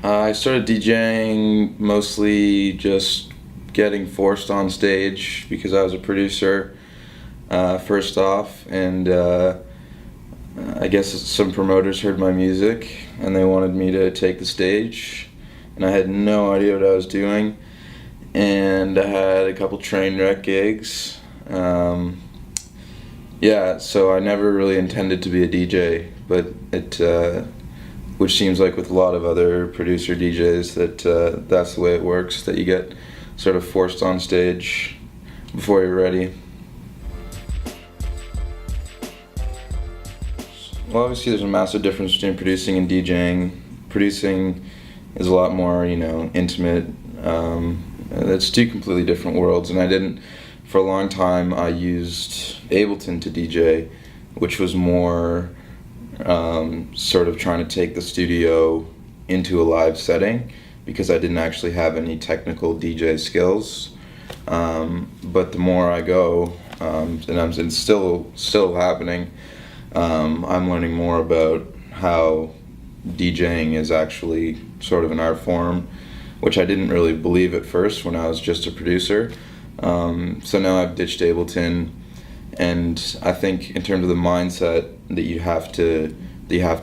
I started DJing mostly just getting forced on stage because I was a producer first off, and I guess some promoters heard my music and they wanted me to take the stage, and I had no idea what I was doing, and I had a couple train wreck gigs. Yeah, so I never really intended to be a DJ, but which seems like with a lot of other producer DJs that that's the way it works, that you get sort of forced on stage before you're ready. Well, obviously there's a massive difference between producing and DJing. Producing is a lot more, intimate. It's two completely different worlds, and for a long time I used Ableton to DJ, which was more sort of trying to take the studio into a live setting because I didn't actually have any technical DJ skills. But the more I go, and it's still happening, I'm learning more about how DJing is actually sort of an art form, which I didn't really believe at first when I was just a producer. So now I've ditched Ableton, and I think in terms of the mindset that you have to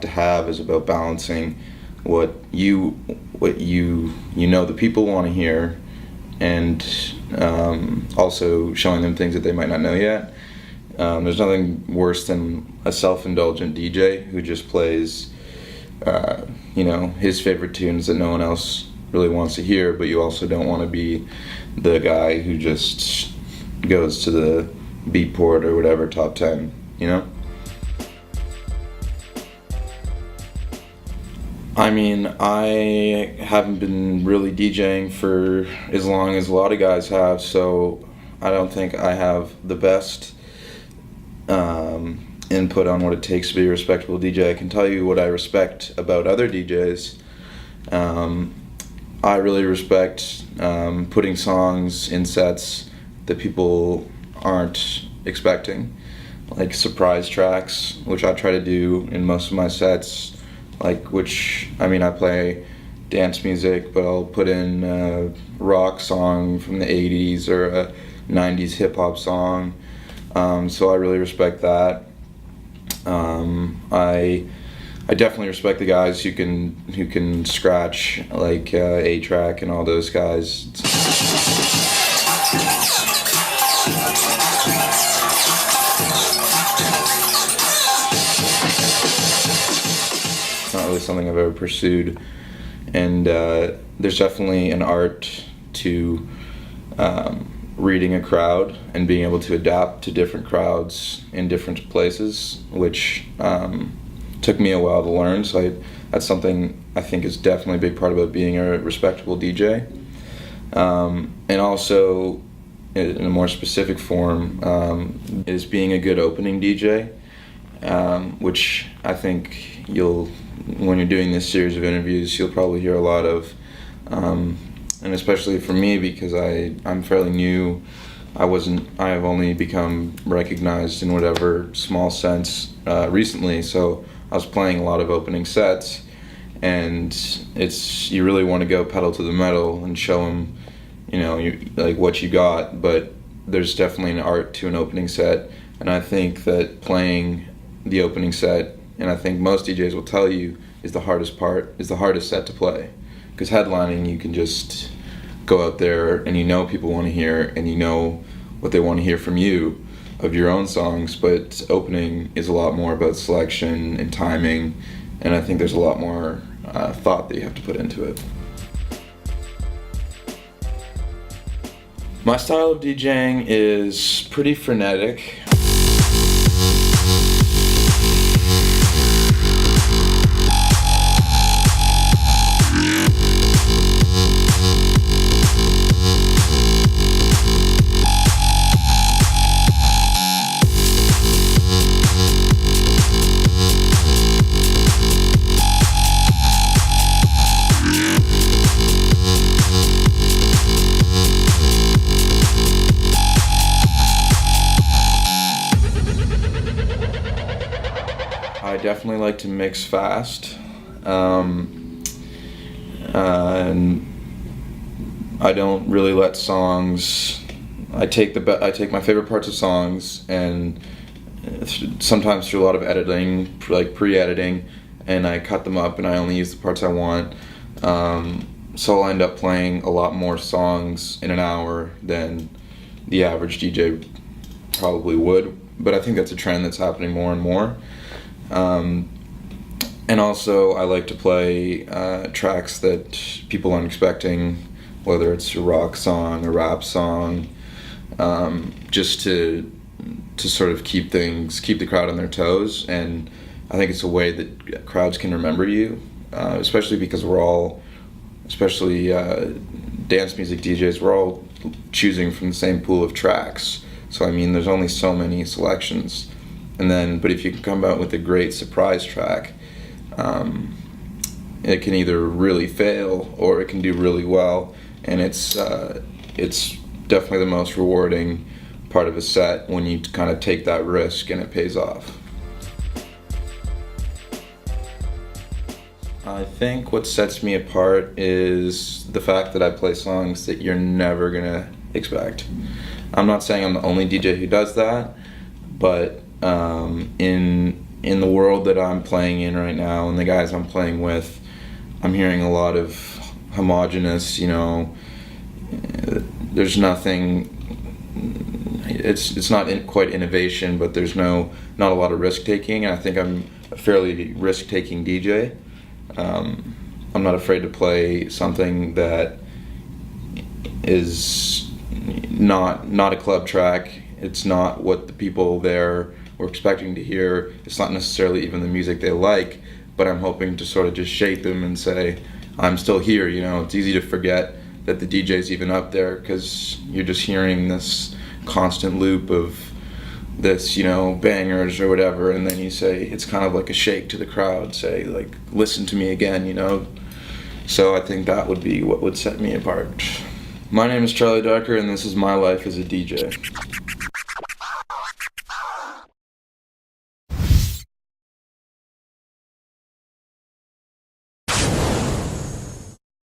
have is about balancing what the people want to hear, and also showing them things that they might not know yet. There's nothing worse than a self-indulgent DJ who just plays his favorite tunes that no one else really wants to hear, but you also don't want to be the guy who just goes to the Beatport or whatever top 10, I mean, I haven't been really DJing for as long as a lot of guys have, so I don't think I have the best input on what it takes to be a respectable DJ. I can tell you what I respect about other DJs. I really respect putting songs in sets that people aren't expecting, like surprise tracks, which I try to do in most of my sets. I play dance music, but I'll put in a rock song from the 80s or a 90s hip hop song. So I really respect that. I definitely respect the guys who can scratch, like A-Track and all those guys. It's not really something I've ever pursued, and there's definitely an art to reading a crowd and being able to adapt to different crowds in different places, which took me a while to learn. So that's something I think is definitely a big part about being a respectable DJ. And also, in a more specific form, is being a good opening DJ, which I think when you're doing this series of interviews, you'll probably hear a lot of. And especially for me, because I'm fairly new, I have only become recognized in whatever small sense recently, so I was playing a lot of opening sets, and you really want to go pedal to the metal and show them, like what you got, but there's definitely an art to an opening set, and I think that playing the opening set, and I think most DJs will tell you, is the hardest set to play. Because headlining, you can just go out there and people want to hear, and what they want to hear from you of your own songs, but opening is a lot more about selection and timing, and I think there's a lot more thought that you have to put into it. My style of DJing is pretty frenetic. I definitely like to mix fast. and I don't really let songs. I take my favorite parts of songs, and sometimes through a lot of editing, like pre-editing, and I cut them up and I only use the parts I want. So I'll end up playing a lot more songs in an hour than the average DJ probably would. But I think that's a trend that's happening more and more. And also I like to play tracks that people aren't expecting, whether it's a rock song, a rap song, just to sort of keep the crowd on their toes. And I think it's a way that crowds can remember you, especially because we're all, especially dance music DJs, we're all choosing from the same pool of tracks. So I mean, there's only so many selections. But if you can come out with a great surprise track, it can either really fail or it can do really well. And it's definitely the most rewarding part of a set when you kind of take that risk and it pays off. I think what sets me apart is the fact that I play songs that you're never gonna expect. I'm not saying I'm the only DJ who does that, but in the world that I'm playing in right now and the guys I'm playing with, I'm hearing a lot of homogenous, there's nothing, it's not quite innovation, but there's not a lot of risk taking. I think I'm a fairly risk taking DJ. I'm not afraid to play something that is not a club track. It's not what the people there were expecting to hear. It's not necessarily even the music they like, but I'm hoping to sort of just shape them and say, I'm still here. It's easy to forget that the DJ's even up there because you're just hearing this constant loop of this, bangers or whatever, and then you say, it's kind of like a shake to the crowd, say, like, listen to me again, So I think that would be what would set me apart. My name is Charlie Darker, and this is my life as a DJ.